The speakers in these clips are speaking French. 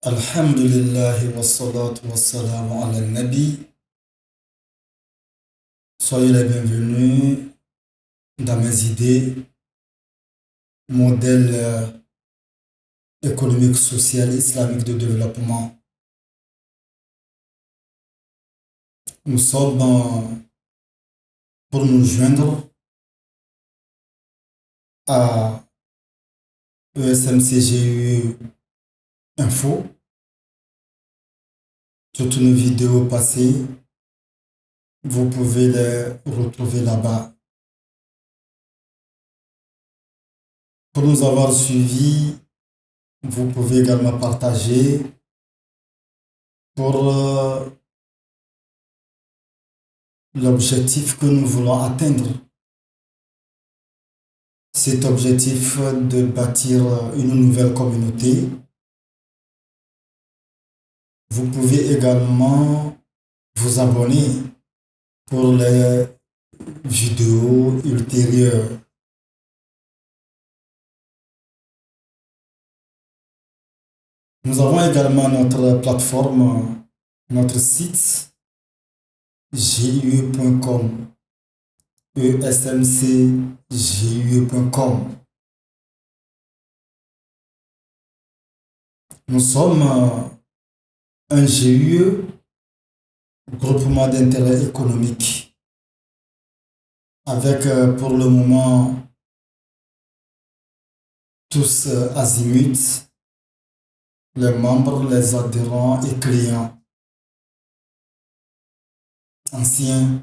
Alhamdulillah wassalatu wassalamu ala nabi. Soyez les bienvenus dans mes idées, modèle économique, social, islamique de développement. Nous sommes pour nous joindre à ESMCGU Info. Toutes nos vidéos passées, vous pouvez les retrouver là-bas. Pour nous avoir suivis, vous pouvez également partager pour l'objectif que nous voulons atteindre. Cet objectif de bâtir une nouvelle communauté. Vous pouvez également vous abonner pour les vidéos ultérieures. Nous avons également notre plateforme, notre site giu.com, esmcgiu.com. Nous sommes un GUE, groupement d'intérêt économique, avec pour le moment tous azimuts, les membres, les adhérents et clients, anciens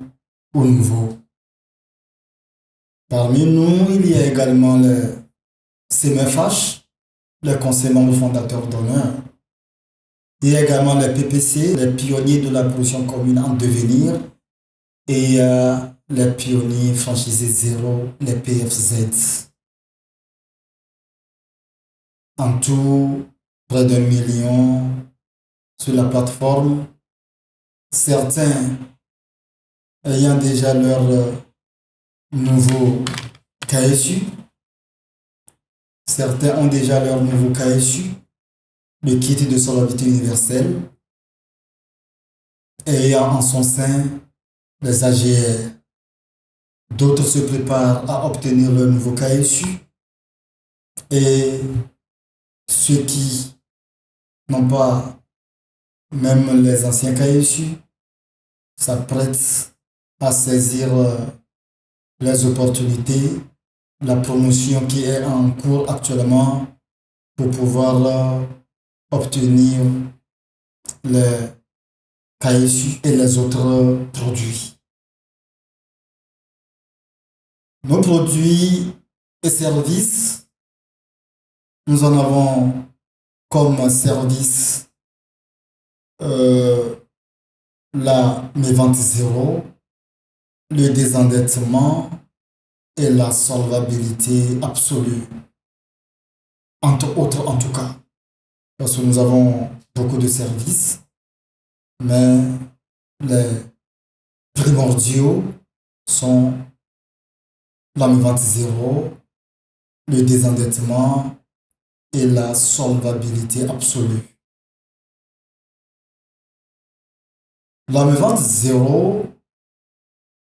ou nouveaux. Parmi nous, il y a également les CMFH, les conseillers membres fondateurs d'honneur. Il y a également les PPC, les pionniers de la production commune en devenir, et les pionniers franchisés zéro, les PFZ. En tout, près d'1 million sur la plateforme, certains ayant déjà leur nouveau KSU, certains ont déjà leur nouveau KSU, le kit de solvabilité universelle, ayant en son sein les AGR. D'autres se préparent à obtenir leur nouveau KSU et ceux qui n'ont pas même les anciens KSU s'apprêtent à saisir les opportunités, la promotion qui est en cours actuellement pour pouvoir obtenir les KSU et les autres produits. Nos produits et services, nous en avons comme service la mévente zéro, le désendettement et la solvabilité absolue, entre autres en tout cas, parce que nous avons beaucoup de services, mais les primordiaux sont la mévente zéro, le désendettement et la solvabilité absolue. La mévente zéro,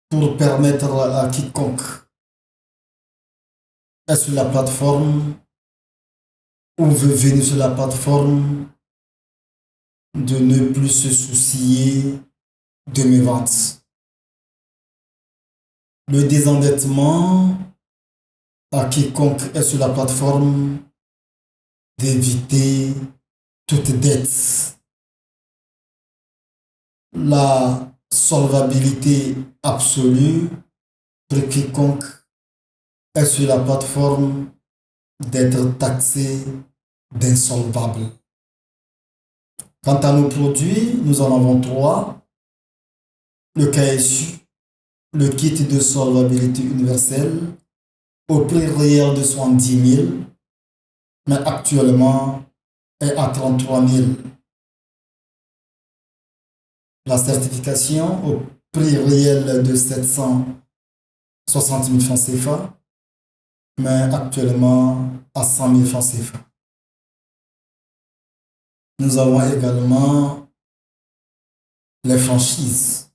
pour permettre à quiconque est sur la plateforme ou veut venir sur la plateforme de ne plus se soucier de mes ventes. Le désendettement à quiconque est sur la plateforme d'éviter toute dette. La solvabilité absolue pour quiconque est sur la plateforme d'être taxé d'insolvable. Quant à nos produits, nous en avons 3. Le KSU, le kit de solvabilité universelle, au prix réel de 70 000, mais actuellement est à 33 000. La certification au prix réel de 760 000 francs CFA, mais actuellement à 100 000 francs CFA. Nous avons également les franchises.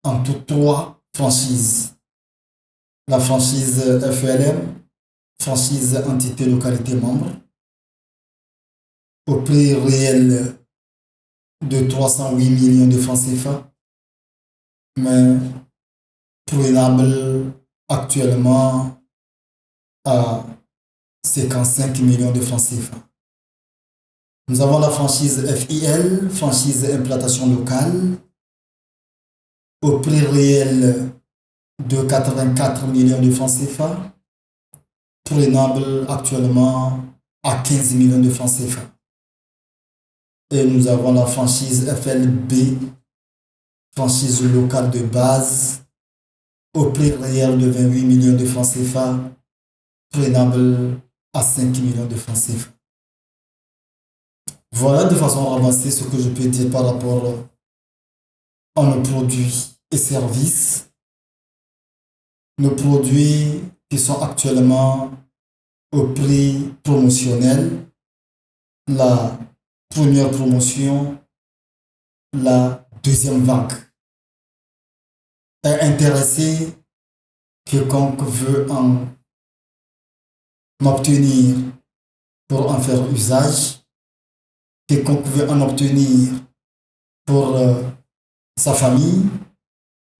En tout, 3 franchises. La franchise FLM, franchise entité localité membre, au prix réel de 308 millions de francs CFA, mais prenable actuellement à 55 millions de francs CFA. Nous avons la franchise FIL, franchise implantation locale, au prix réel de 84 millions de francs CFA, prenable actuellement à 15 millions de francs CFA. Et nous avons la franchise FLB, franchise locale de base, au prix réel de 28 millions de francs CFA, prenable à 5 millions de francs CFA. Voilà de façon ramassée ce que je peux dire par rapport à nos produits et services. Nos produits qui sont actuellement au prix promotionnel, la première promotion, la deuxième vague. Est intéressé, quiconque veut en obtenir pour en faire usage, quiconque veut en obtenir pour sa famille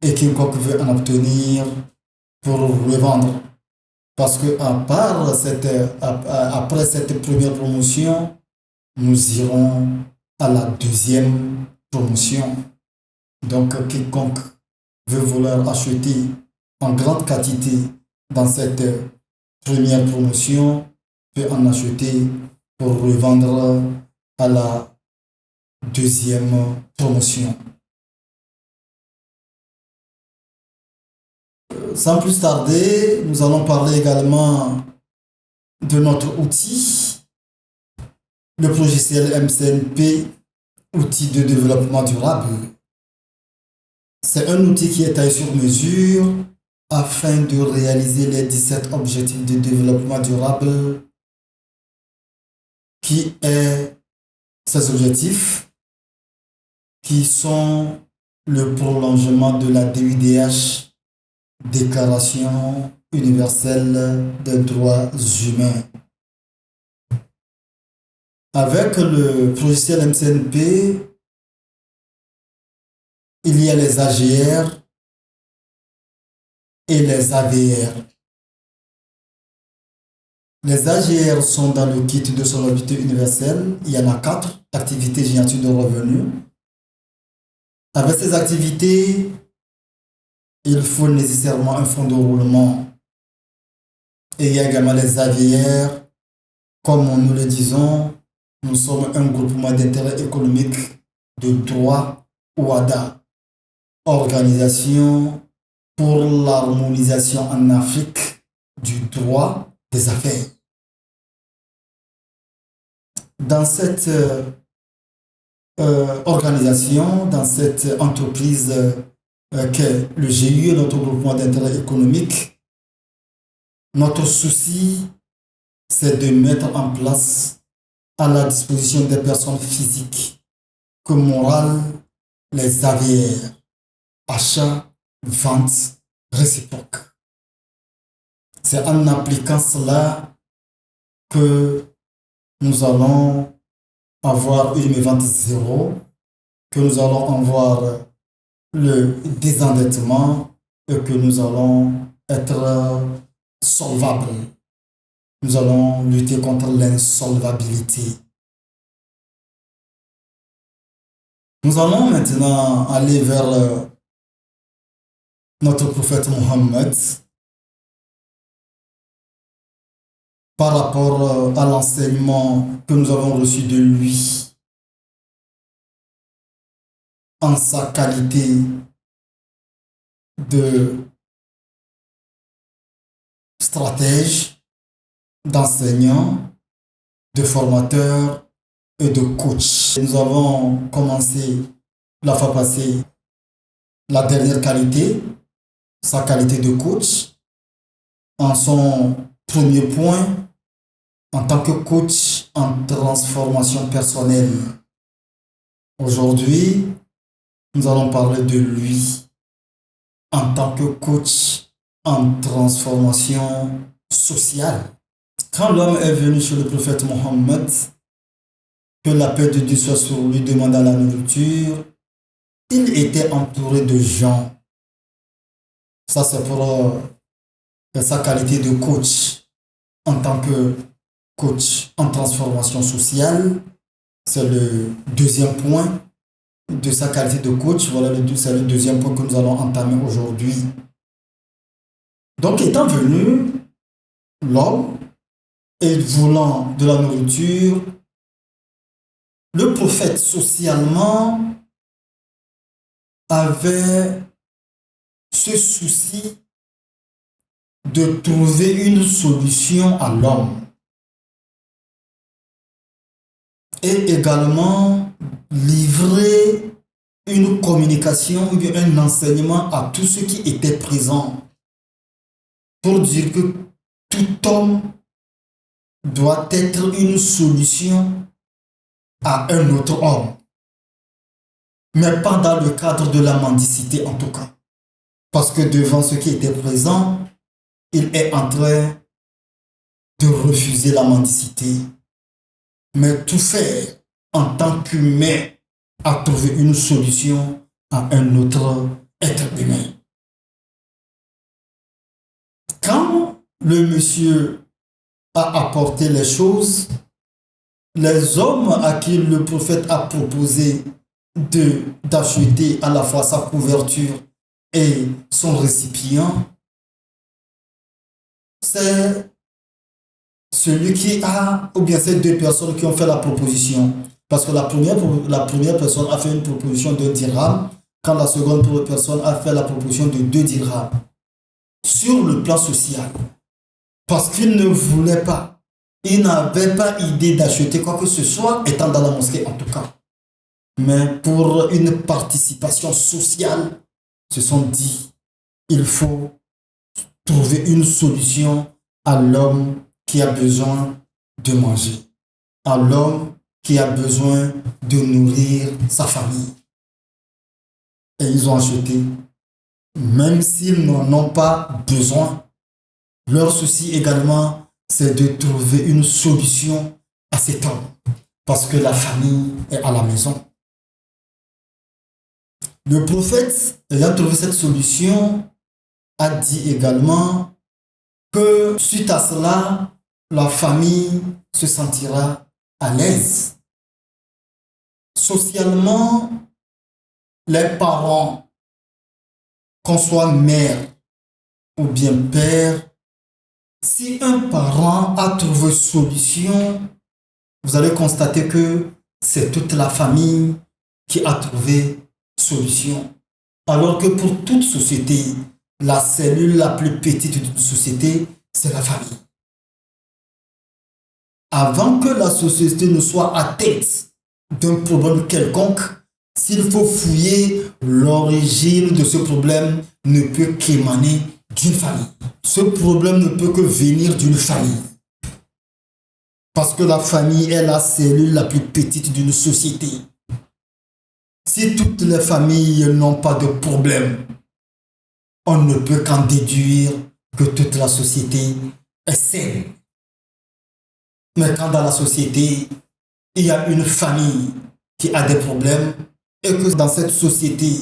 et quiconque veut en obtenir pour revendre. Parce que après cette première promotion, nous irons à la deuxième promotion. Donc, quiconque veut vouloir acheter en grande quantité dans cette première promotion peut en acheter pour revendre à la deuxième promotion. Sans plus tarder, nous allons parler également de notre outil, le logiciel MCNP, outil de développement durable. C'est un outil qui est taillé sur mesure afin de réaliser les 17 objectifs de développement durable, qui est ces objectifs qui sont le prolongement de la DUDH, Déclaration universelle des droits humains. Avec le logiciel MCNP, il y a les AGR et les AVR. Les AGR sont dans le kit de solvabilité universelle. Il y en a 4 activités génétiques de revenus. Avec ces activités, il faut nécessairement un fonds de roulement. Et il y a également les AVR. Comme nous le disons, nous sommes un groupement d'intérêt économique de droit OADA, Organisation pour l'harmonisation en Afrique du droit des affaires. Dans cette organisation, dans cette entreprise qu'est le GIE, notre groupement d'intérêt économique, notre souci, c'est de mettre en place à la disposition des personnes physiques que morales les AVR, achats, ventes réciproques. C'est en appliquant cela que nous allons avoir une vente zéro, que nous allons avoir le désendettement et que nous allons être solvables. Nous allons lutter contre l'insolvabilité. Nous allons maintenant aller vers notre prophète Mohammed par rapport à l'enseignement que nous avons reçu de lui en sa qualité de stratège, d'enseignant, de formateur et de coach. Nous avons commencé la fois passée la dernière qualité, sa qualité de coach. En son premier point, en tant que coach en transformation personnelle. Aujourd'hui, nous allons parler de lui en tant que coach en transformation sociale. Quand l'homme est venu chez le prophète Mohammed, que la paix de Dieu soit sur lui, demanda la nourriture, il était entouré de gens. Ça, c'est pour sa qualité de coach en tant que coach en transformation sociale. C'est le deuxième point de sa qualité de coach. Voilà, c'est le deuxième point que nous allons entamer aujourd'hui. Donc, étant venu, l'homme, et voulant de la nourriture, le prophète socialement avait ce souci de trouver une solution à l'homme et également livrer une communication ou un enseignement à tous ceux qui étaient présents pour dire que tout homme doit être une solution à un autre homme, mais pas dans le cadre de la mendicité en tout cas. Parce que devant ceux qui étaient présents, il est en train de refuser la mendicité, mais tout faire en tant qu'humain à trouver une solution à un autre être humain. Quand le monsieur a apporté les choses, les hommes à qui le prophète a proposé d'acheter à la fois sa couverture et son récipient, c'est celui qui a, ou bien ces deux personnes qui ont fait la proposition. Parce que la première personne a fait une proposition de dirham, quand la seconde personne a fait la proposition de 2 dirhams. Sur le plan social. Parce qu'il ne voulait pas, il n'avait pas idée d'acheter quoi que ce soit, étant dans la mosquée en tout cas. Mais pour une participation sociale, se sont dit, il faut trouver une solution à l'homme qui a besoin de manger, à l'homme qui a besoin de nourrir sa famille. Et ils ont acheté, même s'ils n'en ont pas besoin. Leur souci également, c'est de trouver une solution à cet homme, parce que la famille est à la maison. Le prophète, ayant trouvé cette solution, a dit également que suite à cela, la famille se sentira à l'aise. Socialement, les parents, qu'on soit mère ou bien père, si un parent a trouvé solution, vous allez constater que c'est toute la famille qui a trouvé solution. Alors que pour toute société, la cellule la plus petite d'une société, c'est la famille. Avant que la société ne soit atteinte d'un problème quelconque, s'il faut fouiller, l'origine de ce problème ne peut qu'émaner d'une famille. Ce problème ne peut que venir d'une famille. Parce que la famille est la cellule la plus petite d'une société. Si toutes les familles n'ont pas de problème, on ne peut qu'en déduire que toute la société est saine. Mais quand dans la société, il y a une famille qui a des problèmes et que dans cette société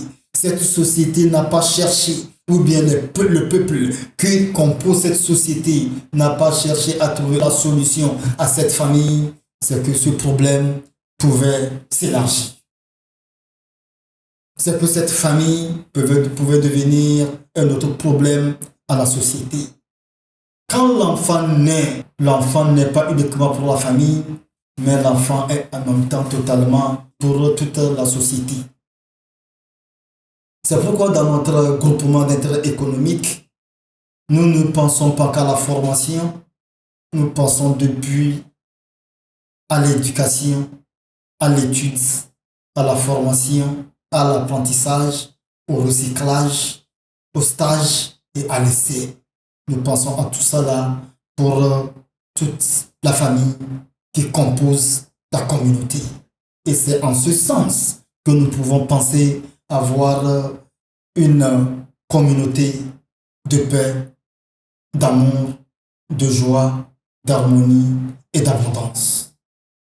n'a pas cherché, ou bien le peuple qui compose cette société n'a pas cherché à trouver la solution à cette famille, c'est que ce problème pouvait s'élargir. C'est que cette famille pouvait devenir un autre problème à la société. Quand l'enfant naît, l'enfant n'est pas uniquement pour la famille, mais l'enfant est en même temps totalement pour toute la société. C'est pourquoi dans notre groupement d'intérêt économique, nous ne pensons pas qu'à la formation, nous pensons depuis à l'éducation, à l'étude, à la formation, à l'apprentissage, au recyclage, au stage et à l'essai. Nous pensons à tout ça là pour toute la famille qui compose la communauté. Et c'est en ce sens que nous pouvons penser avoir une communauté de paix, d'amour, de joie, d'harmonie et d'abondance.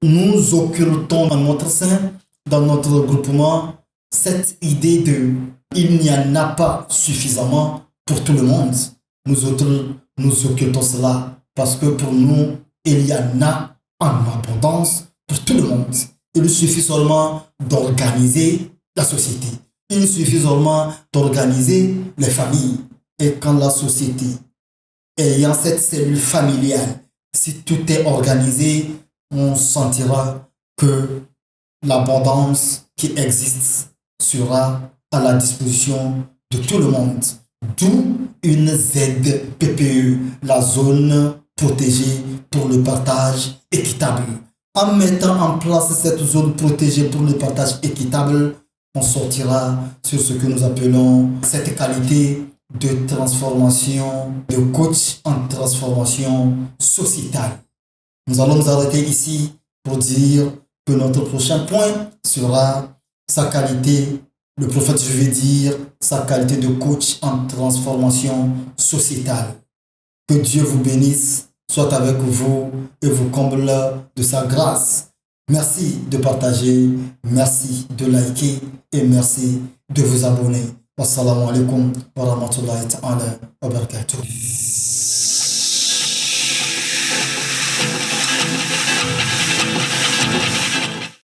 Nous occultons dans notre sein, dans notre groupement, cette idée de il n'y en a pas suffisamment pour tout le monde. Nous autres, nous occultons cela parce que pour nous, il y en a en abondance pour tout le monde. Il suffit seulement d'organiser la société. Il suffit seulement d'organiser les familles. Et quand la société, ayant cette cellule familiale, si tout est organisé, on sentira que l'abondance qui existe sera à la disposition de tout le monde. D'où une ZPPE, la zone protégée pour le partage équitable. En mettant en place cette zone protégée pour le partage équitable, on sortira sur ce que nous appelons cette qualité de transformation, de coach en transformation sociétale. Nous allons nous arrêter ici pour dire que notre prochain point sera sa qualité, le prophète, je vais dire, sa qualité de coach en transformation sociétale. Que Dieu vous bénisse, soit avec vous et vous comble de sa grâce. Merci de partager, merci de liker et merci de vous abonner. Wassalamu alaikum wa rahmatullahi ta'ala wa barakatuh.